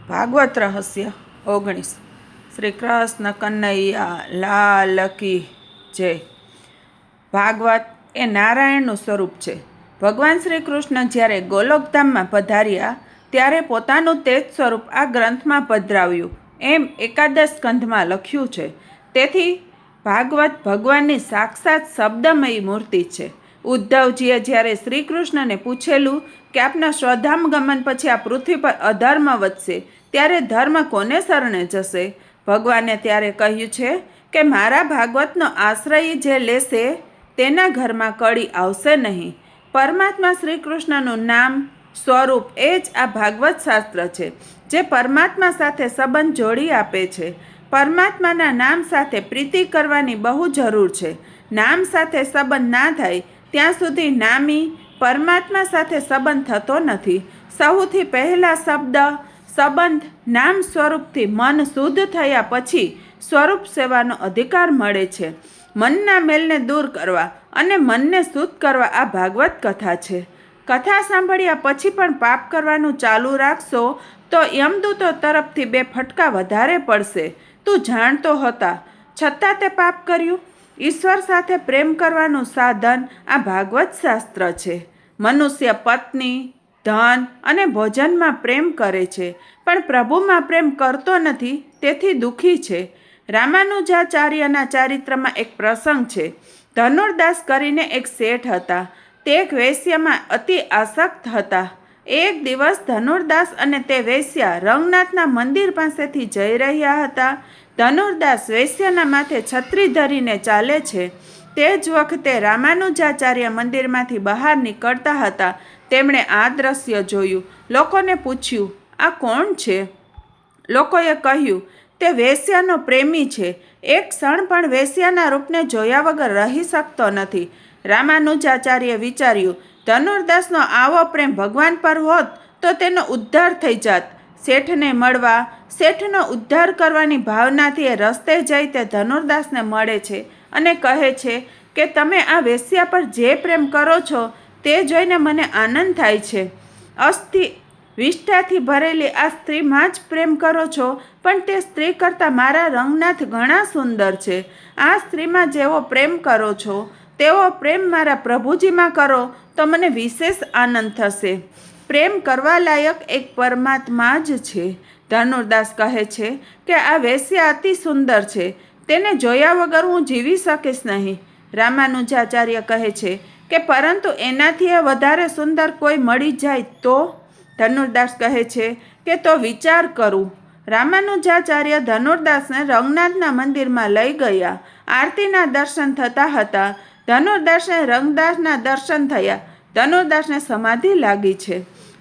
ભાગવત રહસ્ય 19 શ્રી કૃષ્ણ કનૈયા લાલ કી જય। ભાગવત એ નારાયણનું સ્વરૂપ છે। ભગવાન શ્રી કૃષ્ણ જ્યારે ગોલોકધામમાં પધાર્યા ત્યારે પોતાનું તેજ સ્વરૂપ આ ગ્રંથમાં પધરાવ્યું એમ એકાદશ સ્કંધમાં લખ્યું છે। તેથી ભાગવત ભગવાનની સાક્ષાત શબ્દમયી મૂર્તિ છે। ઉદ્ધવજીએ જ્યારે શ્રી કૃષ્ણને પૂછેલું કે આપના સ્વધામ ગમન પછી આ પૃથ્વી પર અધર્મ વધશે ત્યારે ધર્મ કોને શરણે જશે? ભગવાને ત્યારે કહ્યું છે કે મારા ભાગવતનો આશ્રય જે લેશે તેના ઘરમાં કળી આવશે નહીં। પરમાત્મા શ્રી કૃષ્ણનું નામ સ્વરૂપ એ જ આ ભાગવત શાસ્ત્ર છે જે પરમાત્મા સાથે સંબંધ જોડી આપે છે। પરમાત્માના નામ સાથે પ્રીતિ કરવાની બહુ જરૂર છે। નામ સાથે સંબંધ ના થાય ત્યાં સુધી નામી પરમાત્મા સાથે સંબંધ થતો નથી। સૌથી પહેલા સંબંધ નામ સ્વરૂપથી મન શુદ્ધ થયા પછી સ્વરૂપ સેવાનો અધિકાર મળે છે। મનના મેલને દૂર કરવા અને મનને શુદ્ધ કરવા આ ભાગવત કથા છે। કથા સાંભળ્યા પછી પણ પાપ કરવાનું ચાલુ રાખશો તો યમદૂતો તરફથી 2 ફટકા વધારે પડશે। તું જાણતો હતા છતાં તે પાપ કર્યું। ઈશ્વર સાથે પ્રેમ કરવાનું સાધન આ ભાગવત શાસ્ત્ર છે। મનુષ્ય પત્ની ધન અને ભોજનમાં પ્રેમ કરે છે પણ પ્રભુમાં પ્રેમ કરતો નથી તેથી દુઃખી છે। રામાનુજાચાર્યના ચારિત્રમાં એક પ્રસંગ છે। ધનુર્દાસ કરીને એક શેઠ હતા। તે એક વેશ્યામાં અતિ આસક્ત હતા। એક દિવસ ધનુર્દાસ અને તે વેશ્યા રંગનાથના મંદિર પાસેથી જઈ રહ્યા હતા। ધનુર્દાસ વેશ્યાના માથે છત્રી ધરીને ચાલે છે। તે જ વખતે રામાનુજાચાર્ય મંદિરમાંથી બહાર નીકળતા હતા। તેમણે આ દ્રશ્ય જોયું। લોકોને પૂછ્યું, આ કોણ છે? લોકોએ કહ્યું, તે વેશ્યાનો પ્રેમી છે। એક ક્ષણ પણ વેશ્યાના રૂપને જોયા વગર રહી શકતો નથી। રામાનુજાચાર્ય વિચાર્યું, ધનુર્દાસનો આવો પ્રેમ ભગવાન પર હોત તો તેનો ઉદ્ધાર થઈ જાત। શેઠને મળવા શેઠનો ઉદ્ધાર કરવાની ભાવનાથી એ રસ્તે જઈ તે ધનુર્દાસને મળે છે અને કહે છે કે તમે આ વેશ્યા પર જે પ્રેમ કરો છો તે જોઈને મને આનંદ થાય છે। વિષ્ઠાથી ભરેલી આ સ્ત્રીમાં જ પ્રેમ કરો છો પણ તે સ્ત્રી કરતાં મારા રંગનાથ ઘણા સુંદર છે। આ સ્ત્રીમાં જેવો પ્રેમ કરો છો તેવો પ્રેમ મારા પ્રભુજીમાં કરો તો મને વિશેષ આનંદ થશે। પ્રેમ કરવા લાયક એક પરમાત્મા જ છે। ધનુર્દાસ કહે છે કે આ વેશ્યા અતિ સુંદર છે, તેને જોયા વગર હું જીવી શકીશ નહીં। રામાનુજાચાર્ય કહે છે કે પરંતુ એનાથી વધારે સુંદર કોઈ મળી જાય તો? ધનુર્દાસ કહે છે કે તો વિચાર કરું। રામાનુજાચાર્ય ધનુર્દાસને રંગનાથના મંદિરમાં લઈ ગયા। આરતીના દર્શન થતા હતા। ધનુર્દાસને રંગનાથના દર્શન થયા। ધનુર્દાસને સમાધિ લાગી છે।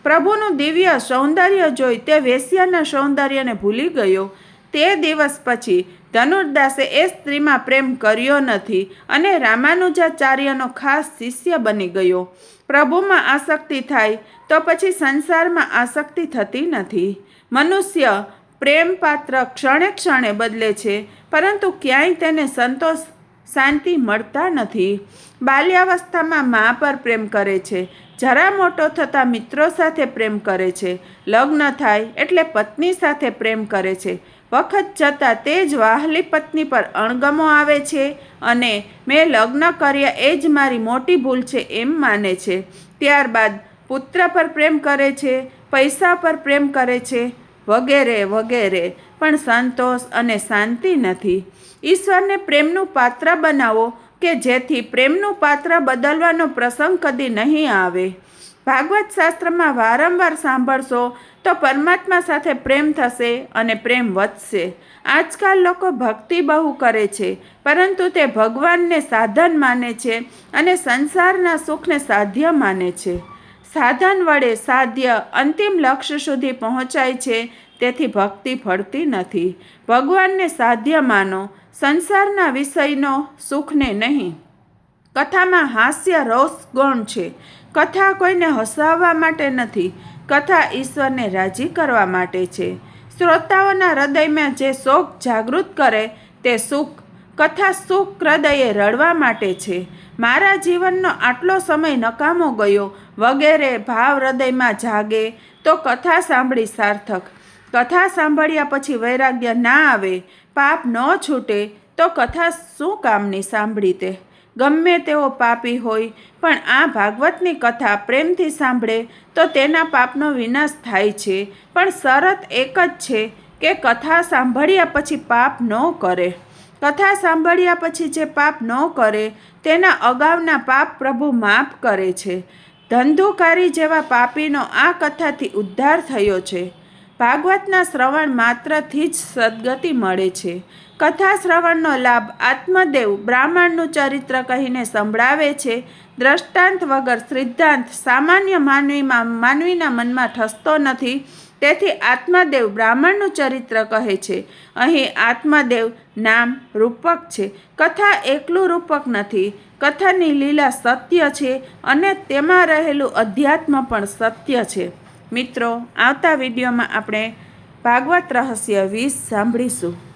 પ્રભુનું દિવ્ય સૌંદર્ય જોઈ તે વેશ્યાના સૌંદર્યને ભૂલી ગયો। તે દિવસ પછી ધનુર્દાસે એ સ્ત્રીમાં પ્રેમ કર્યો નથી અને રામાનુજાચાર્યનો ખાસ શિષ્ય બની ગયો। પ્રભુમાં આસક્તિ થાય તો પછી સંસારમાં આસક્તિ થતી નથી। મનુષ્ય પ્રેમ પાત્ર ક્ષણે ક્ષણે બદલે છે પરંતુ ક્યાંય તેને સંતોષ શાંતિ મળતા નથી। બાલ્યાવસ્થામાં મા પર પ્રેમ કરે છે, જરા મોટો થતાં મિત્રો સાથે પ્રેમ કરે છે, લગ્ન થાય એટલે પત્ની સાથે પ્રેમ કરે છે, વખત જતાં તે જ વહાલી પત્ની પર અણગમો આવે છે અને મેં લગ્ન કર્યા એ જ મારી મોટી ભૂલ છે એમ માને છે। ત્યારબાદ પુત્ર પર પ્રેમ કરે છે, પૈસા પર પ્રેમ કરે છે વગેરે વગેરે, પણ સંતોષ અને શાંતિ નથી। ઈશ્વરને પ્રેમનું પાત્ર બનાવો કે જેથી પ્રેમનું પાત્ર બદલવાનો પ્રસંગ કદી નહીં આવે। ભાગવત શાસ્ત્રમાં વારંવાર સાંભળશો તો પરમાત્મા સાથે પ્રેમ થશે અને પ્રેમ વધશે। આજકાલ લોકો ભક્તિ બહુ કરે છે પરંતુ તે ભગવાનને સાધન માને છે અને સંસારના સુખને સાધ્ય માને છે। સાધન વડે સાધ્ય અંતિમ લક્ષ્ય સુધી પહોંચાય છે તેથી ભક્તિ ફળતી નથી। ભગવાનને સાધ્ય માનો, સંસારના વિષયનો સુખને નહીં। કથામાં હાસ્ય રસ ગુણ છે। કથા કોઈને હસાવવા માટે નથી, કથા ઈશ્વરને રાજી કરવા માટે છે। શ્રોતાઓના હૃદયમાં જે શોક જાગૃત કરે તે સુખ, કથા સુખ હૃદયે રડવા માટે છે। મારા જીવનનો આટલો સમય નકામો ગયો વગેરે ભાવ હૃદયમાં જાગે તો કથા સાંભળી સાર્થક। કથા સાંભળ્યા પછી વૈરાગ્ય ના આવે, પાપ ન છૂટે તો કથા શું કામની સાંભળી તે? ગમે તેવો પાપી હોય પણ આ ભાગવતની કથા પ્રેમથી સાંભળે તો તેના પાપનો વિનાશ થાય છે. પણ શરત એક જ છે કે કથા સાંભળ્યા પછી પાપ ન કરે. કથા સાંભળ્યા પછી જે પાપ ન કરે તેના અગાઉના પાપ પ્રભુ માફ કરે છે. ધંધુકારી જેવા પાપીનો આ કથાથી ઉદ્ધાર થયો છે. ભાગવતના શ્રવણ માત્રથી જ સદગતિ મળે છે. કથા શ્રવણનો લાભ આત્મદેવ બ્રાહ્મણનું ચરિત્ર કહીને સંભળાવે છે. દ્રષ્ટાંત વગર સિદ્ધાંત સામાન્ય માનવીના મનમાં ઠસતો નથી. તેથી આત્મદેવ બ્રાહ્મણનું ચરિત્ર કહે છે. અહીં આત્મદેવ નામ રૂપક છે. કથા એકલું રૂપક નથી. કથાની લીલા સત્ય છે અને તેમાં રહેલું અધ્યાત્મ પણ સત્ય છે. મિત્રો, આવતા વિડીયોમાં આપણે ભાગવત રહસ્ય 20 સાંભળીશું.